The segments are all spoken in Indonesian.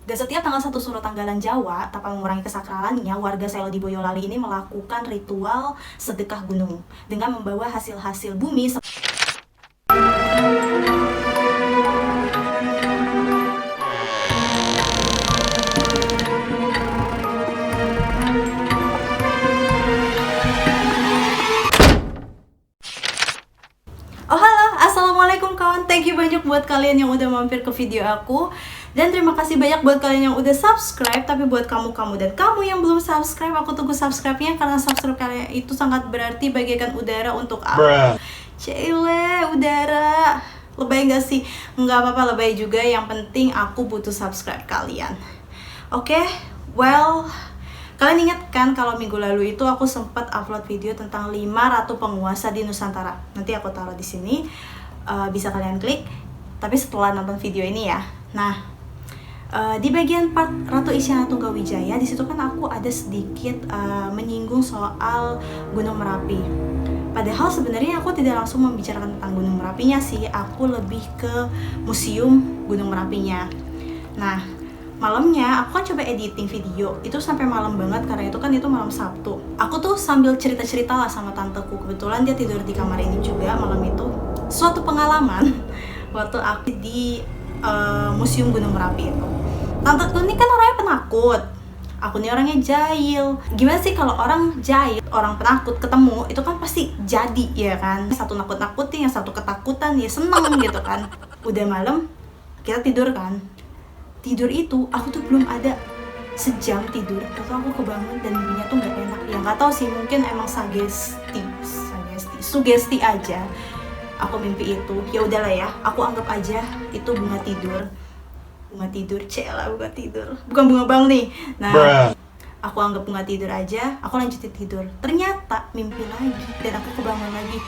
Dan setiap tanggal 1 Suro tanggalan Jawa, tanpa mengurangi kesakralannya, warga Selo di Boyolali ini melakukan ritual sedekah gunung dengan membawa hasil-hasil bumi. Oh halo, assalamualaikum kawan. Thank you banyak buat kalian yang udah mampir ke video aku. Dan terima kasih banyak buat kalian yang udah subscribe. Tapi buat kamu dan kamu yang belum subscribe, aku tunggu subscribe-nya. Karena subscribe kalian itu sangat berarti bagaikan udara untuk aku. Cile, udara. Lebay gak sih? Nggak apa-apa lebay juga, yang penting aku butuh subscribe kalian. Oke, well, kalian ingat kan kalau minggu lalu itu aku sempat upload video tentang 5 ratu penguasa di Nusantara. Nanti aku taruh di sini, bisa kalian klik. Tapi setelah nonton video ini ya. Nah, di bagian part Ratu Isyana Tunggawijaya, di situ kan aku ada sedikit menyinggung soal Gunung Merapi. Padahal sebenarnya aku tidak langsung membicarakan tentang Gunung Merapinya sih. Aku lebih ke museum Gunung Merapinya. Nah, malamnya aku kan coba editing video itu sampai malam banget karena itu malam Sabtu. Aku tuh sambil cerita-cerita lah sama tanteku, kebetulan dia tidur di kamar ini juga malam itu. Suatu pengalaman waktu aku di museum Gunung Merapi itu. Tanteku ini kan orangnya penakut, aku nih orangnya jahil. Gimana sih kalau orang jahil, orang penakut ketemu itu kan pasti jadi ya kan. Satu nakut-nakutin, yang satu ketakutan, ya seneng gitu kan. Udah malam kita tidur kan. Tidur itu aku tuh belum ada sejam tidur, terus aku kebangun dan mimpinya tuh nggak enak. Ya nggak tahu sih, mungkin emang sugesti aja. Aku mimpi itu, ya udahlah ya, aku anggap aja itu bunga tidur, cela bunga tidur, bukan bunga bang nih. Nah, aku anggap bunga tidur aja, aku lanjutin tidur. Ternyata mimpi lagi dan aku kebangun lagi.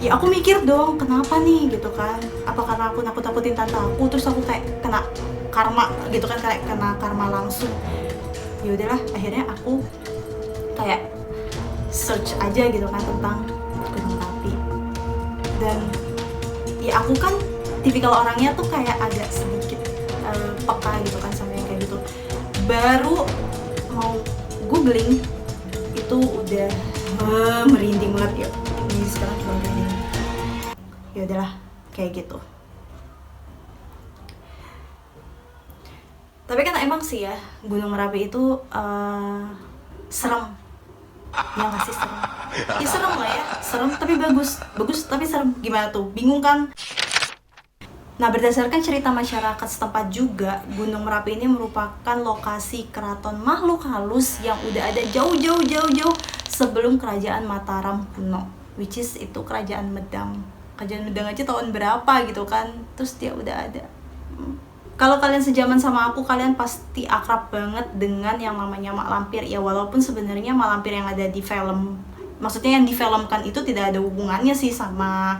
Ya aku mikir dong, kenapa nih gitu kan? Apa karena aku nakut-nakutin tante aku, terus aku kayak kena karma gitu kan, kayak kena karma langsung. Ya udahlah, akhirnya aku kayak search aja gitu kan tentang Gunung Merapi. Dan ya aku kan tipikal orangnya tuh kayak agak sedikit peka gitu kan sama yang kayak gitu. Baru mau googling itu udah merinding banget ya. Ini sekarang cuma merinding. Ya udahlah, kayak gitu. Tapi kan emang sih ya, Gunung Merapi itu serem. Ya nggak sih serem? Ya serem lah ya, serem tapi bagus tapi serem. Gimana tuh? Bingung kan? Nah, berdasarkan cerita masyarakat setempat juga, Gunung Merapi ini merupakan lokasi keraton makhluk halus yang udah ada jauh sebelum kerajaan Mataram kuno, which is itu kerajaan Medang. Kerajaan Medang aja tahun berapa gitu kan, terus dia udah ada. Kalau kalian sejaman sama aku, kalian pasti akrab banget dengan yang namanya Mak Lampir. Ya walaupun sebenarnya Mak Lampir yang ada di film, maksudnya yang difilmkan itu tidak ada hubungannya sih sama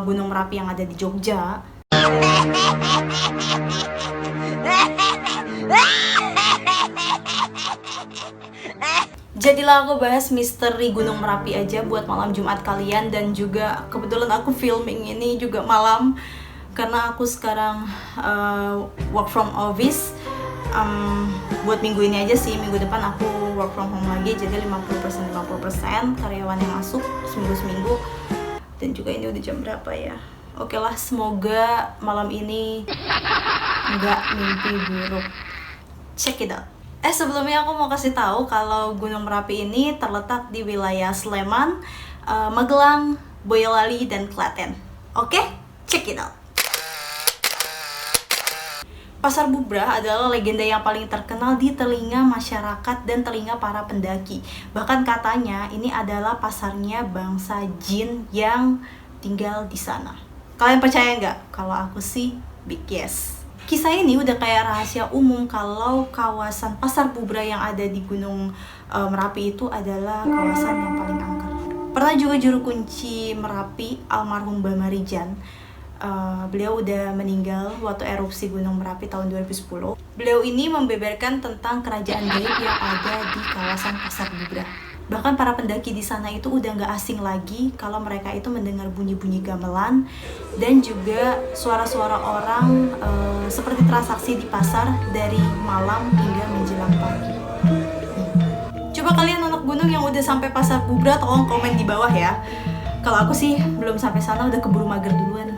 Gunung Merapi yang ada di Jogja. Jadilah aku bahas misteri Gunung Merapi aja buat malam Jumat kalian. Dan juga kebetulan aku filming ini juga malam karena aku sekarang work from office. Buat minggu ini aja sih, minggu depan aku work from home lagi, jadi 50% karyawan yang masuk seminggu. Dan juga ini udah jam berapa ya. Oke lah, semoga malam ini nggak mimpi buruk. Check it out. Sebelumnya aku mau kasih tahu kalau Gunung Merapi ini terletak di wilayah Sleman, Magelang, Boyolali, dan Klaten. Oke, check it out. Pasar Bubrah adalah legenda yang paling terkenal di telinga masyarakat dan telinga para pendaki. Bahkan katanya ini adalah pasarnya bangsa jin yang tinggal di sana. Kalian percaya nggak? Kalau aku sih big yes. Kisah ini udah kayak rahasia umum kalau kawasan Pasar Bubrah yang ada di Gunung Merapi itu adalah kawasan yang paling angker. Pernah juga juru kunci Merapi, almarhum Mbah Marijan. Beliau udah meninggal waktu erupsi Gunung Merapi tahun 2010. Beliau ini membeberkan tentang kerajaan gaib yang ada di kawasan Pasar Bubrah. Bahkan para pendaki di sana itu udah nggak asing lagi kalau mereka itu mendengar bunyi-bunyi gamelan dan juga suara-suara orang seperti transaksi di pasar dari malam hingga menjelang pagi. Coba kalian anak gunung yang udah sampai Pasar Bubra tolong komen di bawah ya. Kalau aku sih belum sampai sana, udah keburu mager duluan.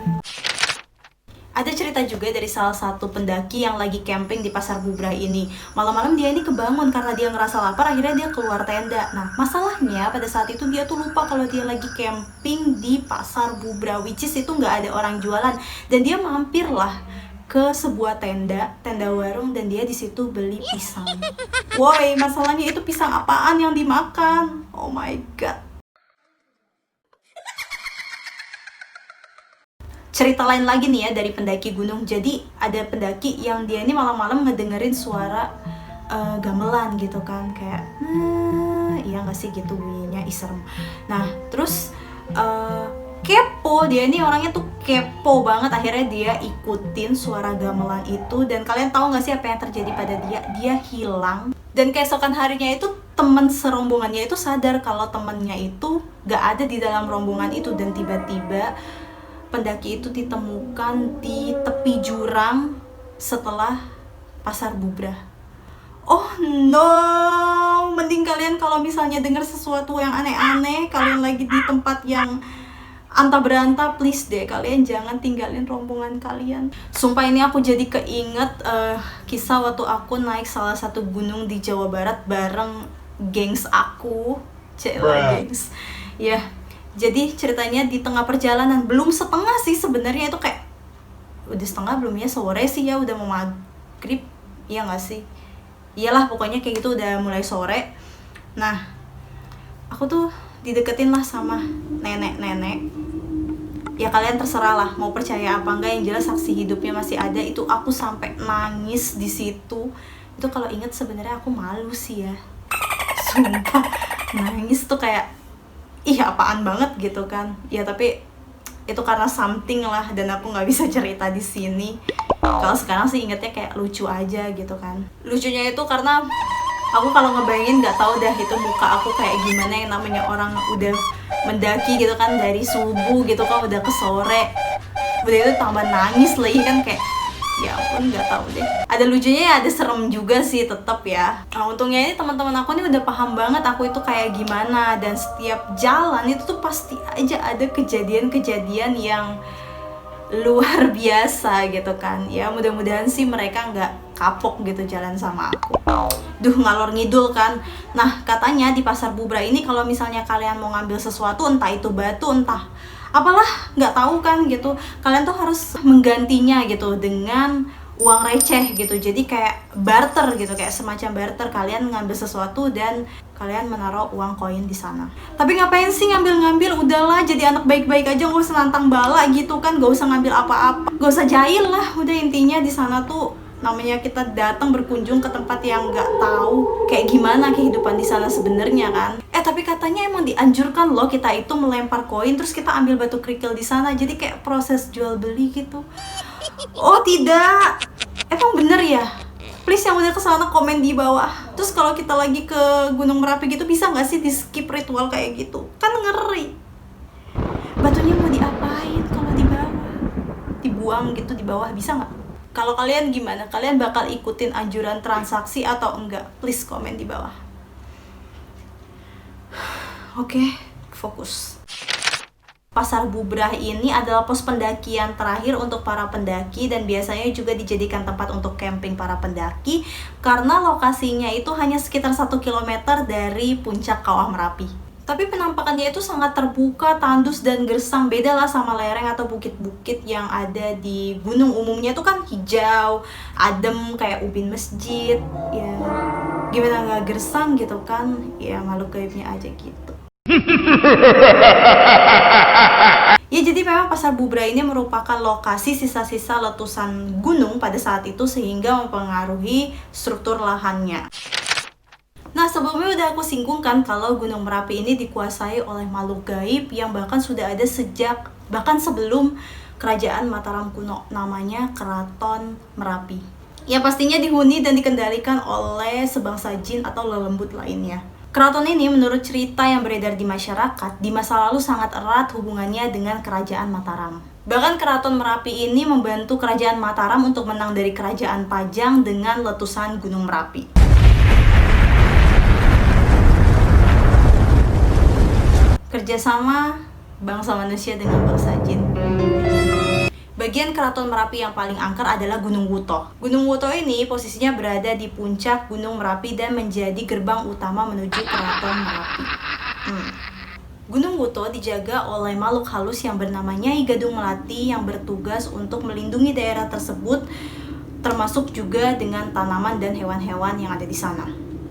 Ada cerita juga dari salah satu pendaki yang lagi camping di Pasar Bubra ini. Malam-malam dia ini kebangun karena dia ngerasa lapar, akhirnya dia keluar tenda. Nah, masalahnya pada saat itu dia tuh lupa kalau dia lagi camping di Pasar Bubra, which is itu nggak ada orang jualan. Dan dia mampirlah ke sebuah tenda warung, dan dia di situ beli pisang. Woi, masalahnya itu pisang apaan yang dimakan? Oh my god. Cerita lain lagi nih ya dari pendaki gunung. Jadi ada pendaki yang dia ini malam-malam ngedengerin suara gamelan gitu kan, kayak iya nggak sih gitu bunyinya, serem. Nah terus kepo, dia ini orangnya tuh kepo banget, akhirnya dia ikutin suara gamelan itu. Dan kalian tahu nggak sih apa yang terjadi pada dia? Dia hilang. Dan keesokan harinya itu teman serombongannya itu sadar kalau temannya itu gak ada di dalam rombongan itu, dan tiba-tiba pendaki itu ditemukan di tepi jurang setelah Pasar Bubra. Oh no, mending kalian kalau misalnya dengar sesuatu yang aneh-aneh, kalian lagi di tempat yang anta beranta, please deh kalian jangan tinggalin rombongan kalian. Sumpah ini aku jadi keinget kisah waktu aku naik salah satu gunung di Jawa Barat bareng gengs aku, gengs. Ya, jadi ceritanya di tengah perjalanan, belum setengah sih sebenarnya, itu kayak udah setengah belum ya, sore sih ya, udah mau maghrib, iya nggak sih? Iyalah pokoknya kayak gitu, udah mulai sore. Nah, aku tuh dideketin lah sama nenek-nenek. Ya kalian terserah lah mau percaya apa enggak, yang jelas saksi hidupnya masih ada. Itu aku sampai nangis di situ. Itu kalau inget sebenarnya aku malu sih ya. Sumpah, nangis tuh kayak ih apaan banget gitu kan. Ya tapi itu karena something lah, dan aku nggak bisa cerita di sini. Kalau sekarang sih ingetnya kayak lucu aja gitu kan. Lucunya itu karena aku kalau ngebayangin nggak tahu dah itu muka aku kayak gimana, yang namanya orang udah mendaki gitu kan dari subuh gitu kan udah ke sore, udah itu tambah nangis lagi kan, kayak ya ampun nggak tahu deh. Ada lucunya ya, ada serem juga sih tetap ya. Nah untungnya ini teman-teman aku nih udah paham banget aku itu kayak gimana, dan setiap jalan itu tuh pasti aja ada kejadian-kejadian yang luar biasa gitu kan. Ya mudah-mudahan sih mereka nggak kapok gitu jalan sama aku. Duh ngalor ngidul kan. Nah katanya di Pasar Bubra ini kalau misalnya kalian mau ngambil sesuatu, entah itu batu entah apalah nggak tahu kan gitu, kalian tuh harus menggantinya gitu dengan uang receh gitu. Jadi kayak barter gitu, kayak semacam barter, kalian ngambil sesuatu dan kalian menaruh uang koin di sana. Tapi ngapain sih ngambil-ngambil, udahlah jadi anak baik-baik aja, nggak usah nantang bala gitu kan, nggak usah ngambil apa-apa, nggak usah jahil lah. Udah intinya di sana tuh namanya kita datang berkunjung ke tempat yang nggak tahu kayak gimana kehidupan di sana sebenarnya kan. Tapi katanya emang dianjurkan loh kita itu melempar koin terus kita ambil batu kerikil di sana, jadi kayak proses jual beli gitu. Oh tidak, emang bener ya? Please yang udah kesana komen di bawah. Terus kalau kita lagi ke Gunung Merapi gitu, bisa nggak sih di skip ritual kayak gitu? Kan ngeri. Batunya mau diapain kalau di bawah? Dibuang gitu di bawah, bisa nggak? Kalau kalian gimana? Kalian bakal ikutin anjuran transaksi atau enggak? Please komen di bawah. Oke, fokus. Pasar Bubra ini adalah pos pendakian terakhir untuk para pendaki, dan biasanya juga dijadikan tempat untuk camping para pendaki karena lokasinya itu hanya sekitar 1 km dari puncak Kawah Merapi. Tapi penampakannya itu sangat terbuka, tandus, dan gersang. Beda lah sama lereng atau bukit-bukit yang ada di gunung. Umumnya itu kan hijau, adem kayak ubin masjid. Ya, gimana nggak gersang gitu kan? Ya makhluk gaibnya aja gitu. Ya jadi memang Pasar Bubra ini merupakan lokasi sisa-sisa letusan gunung pada saat itu sehingga mempengaruhi struktur lahannya. Nah sebelumnya udah aku singgung kan kalau Gunung Merapi ini dikuasai oleh makhluk gaib yang bahkan sudah ada bahkan sebelum Kerajaan Mataram kuno, namanya Keraton Merapi. Ya pastinya dihuni dan dikendalikan oleh sebangsa jin atau lelembut lainnya. Keraton ini menurut cerita yang beredar di masyarakat, di masa lalu sangat erat hubungannya dengan Kerajaan Mataram. Bahkan Keraton Merapi ini membantu Kerajaan Mataram untuk menang dari Kerajaan Pajang dengan letusan Gunung Merapi. Kerjasama bangsa manusia dengan bangsa jin. Bagian Keraton Merapi yang paling angker adalah Gunung Wuto. Gunung Wuto ini posisinya berada di puncak Gunung Merapi dan menjadi gerbang utama menuju Keraton Merapi. Gunung Wuto dijaga oleh makhluk halus yang bernama Nyai Gadung Melati yang bertugas untuk melindungi daerah tersebut, termasuk juga dengan tanaman dan hewan-hewan yang ada di sana.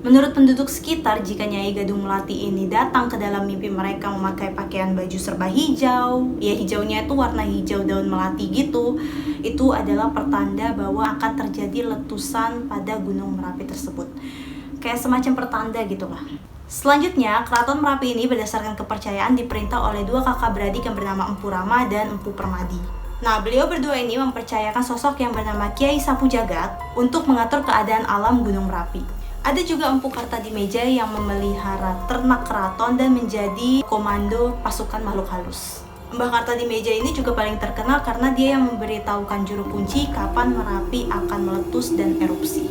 Menurut penduduk sekitar, jika Nyai Gadung Melati ini datang ke dalam mimpi mereka memakai pakaian baju serba hijau, ya hijaunya itu warna hijau daun melati gitu, itu adalah pertanda bahwa akan terjadi letusan pada Gunung Merapi tersebut. Kayak semacam pertanda gitu lah. Selanjutnya, Keraton Merapi ini berdasarkan kepercayaan diperintah oleh dua kakak beradik yang bernama Empu Rama dan Empu Permadi. Nah, beliau berdua ini mempercayakan sosok yang bernama Kiai Sapu Jagat untuk mengatur keadaan alam Gunung Merapi. Ada juga Empu Kartadimeja yang memelihara ternak keraton dan menjadi komando pasukan makhluk halus. Mbah Kartadimeja ini juga paling terkenal karena dia yang memberitahukan juru kunci kapan Merapi akan meletus dan erupsi.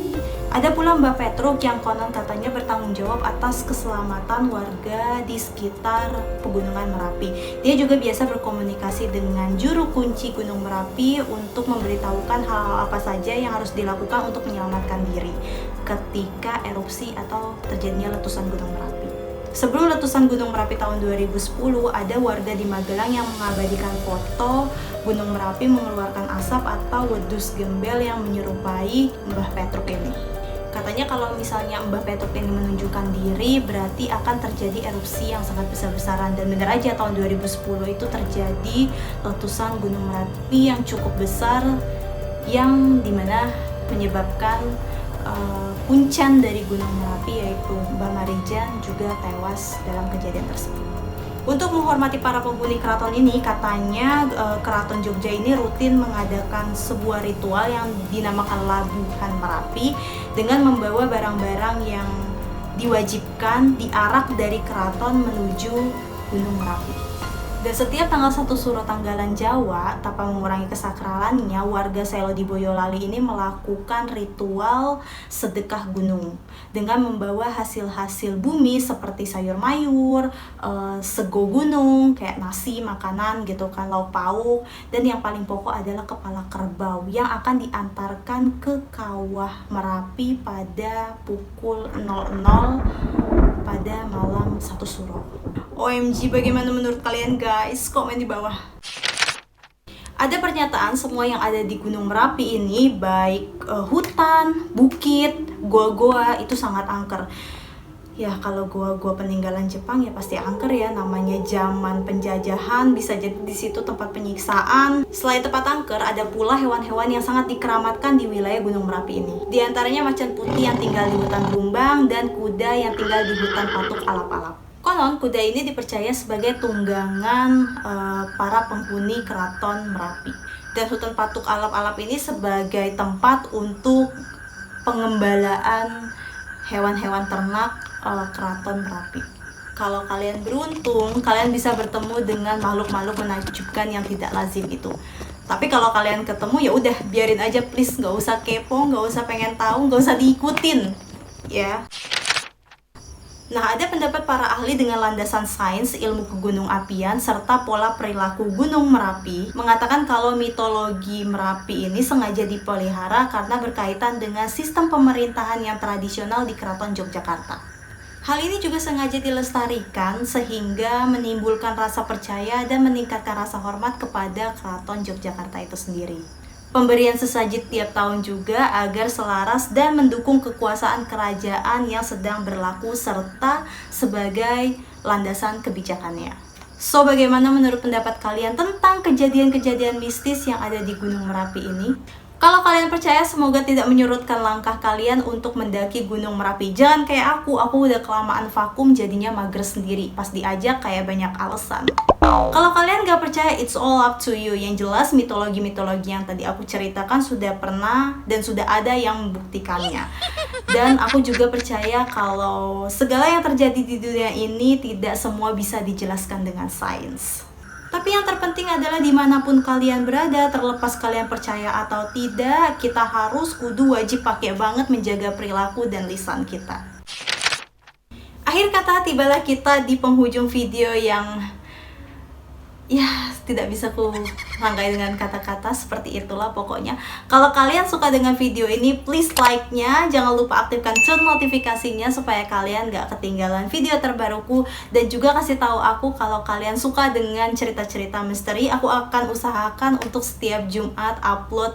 Ada pula Mbah Petruk yang konon katanya bertanggung jawab atas keselamatan warga di sekitar pegunungan Merapi. Dia juga biasa berkomunikasi dengan juru kunci Gunung Merapi untuk memberitahukan hal-hal apa saja yang harus dilakukan untuk menyelamatkan diri ketika erupsi atau terjadinya letusan Gunung Merapi. Sebelum letusan Gunung Merapi tahun 2010, ada warga di Magelang yang mengabadikan foto Gunung Merapi mengeluarkan asap atau wedus gembel yang menyerupai Mbah Petruk ini. Katanya kalau misalnya Mbah Petruk ini menunjukkan diri, berarti akan terjadi erupsi yang sangat besar-besaran. Dan benar aja tahun 2010 itu terjadi letusan Gunung Merapi yang cukup besar, yang dimana menyebabkan kuncan dari Gunung Merapi yaitu Mbah Marijan juga tewas dalam kejadian tersebut. Untuk menghormati para penghuni keraton ini, katanya Keraton Jogja ini rutin mengadakan sebuah ritual yang dinamakan Labuhan Merapi dengan membawa barang-barang yang diwajibkan diarak dari keraton menuju Gunung Merapi. Dan setiap tanggal 1 Suro tanggalan Jawa, tanpa mengurangi kesakralannya, warga Selo di Boyolali ini melakukan ritual sedekah gunung dengan membawa hasil-hasil bumi seperti sayur mayur, sego gunung, kayak nasi, makanan gitu kan, lauk pauk, dan yang paling pokok adalah kepala kerbau yang akan diantarkan ke Kawah Merapi pada pukul 00 pada malam 1 Suro. OMG, bagaimana menurut kalian guys? Komen di bawah. Ada pernyataan semua yang ada di Gunung Merapi ini, baik hutan, bukit, goa-goa, itu sangat angker. Ya kalau goa-goa peninggalan Jepang ya pasti angker ya, namanya zaman penjajahan, bisa jadi di situ tempat penyiksaan. Selain tempat angker, ada pula hewan-hewan yang sangat dikeramatkan di wilayah Gunung Merapi ini. Di antaranya macan putih yang tinggal di hutan Bumbang dan kuda yang tinggal di hutan Patuk Alap-Alap. Konon kuda ini dipercaya sebagai tunggangan para penghuni Keraton Merapi. Dan hutan Patuk Alap-Alap ini sebagai tempat untuk pengembalaan hewan-hewan ternak Keraton Merapi. Kalau kalian beruntung, kalian bisa bertemu dengan makhluk-makhluk menakjubkan yang tidak lazim itu. Tapi kalau kalian ketemu ya udah biarin aja please, nggak usah kepo, nggak usah pengen tahu, nggak usah diikutin, ya. Nah, ada pendapat para ahli dengan landasan sains, ilmu kegunung apian, serta pola perilaku Gunung Merapi mengatakan kalau mitologi Merapi ini sengaja dipelihara karena berkaitan dengan sistem pemerintahan yang tradisional di Keraton Yogyakarta. Hal ini juga sengaja dilestarikan sehingga menimbulkan rasa percaya dan meningkatkan rasa hormat kepada Keraton Yogyakarta itu sendiri. Pemberian sesaji tiap tahun juga agar selaras dan mendukung kekuasaan kerajaan yang sedang berlaku serta sebagai landasan kebijakannya. So, bagaimana menurut pendapat kalian tentang kejadian-kejadian mistis yang ada di Gunung Merapi ini? Kalau kalian percaya, semoga tidak menyurutkan langkah kalian untuk mendaki Gunung Merapi. Jangan kayak aku udah kelamaan vakum jadinya mager sendiri. Pas diajak kayak banyak alasan. Kalau kalian gak percaya, it's all up to you. Yang jelas mitologi-mitologi yang tadi aku ceritakan sudah pernah dan sudah ada yang membuktikannya. Dan aku juga percaya kalau segala yang terjadi di dunia ini tidak semua bisa dijelaskan dengan sains. Tapi yang terpenting adalah dimanapun kalian berada, terlepas kalian percaya atau tidak, kita harus kudu wajib pakai banget menjaga perilaku dan lisan kita. Akhir kata, tibalah kita di penghujung video yang ya tidak bisa ku rangkai dengan kata-kata, seperti itulah pokoknya. Kalau kalian suka dengan video ini, please like-nya, jangan lupa aktifkan turn notifikasinya supaya kalian gak ketinggalan video terbaruku. Dan juga kasih tahu aku kalau kalian suka dengan cerita-cerita misteri. Aku akan usahakan untuk setiap Jumat upload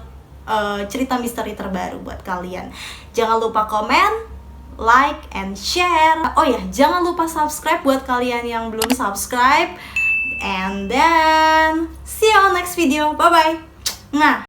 cerita misteri terbaru buat kalian. Jangan lupa komen, like, and share. Oh ya, jangan lupa subscribe buat kalian yang belum subscribe. And then see you on next video. Bye bye. Nah.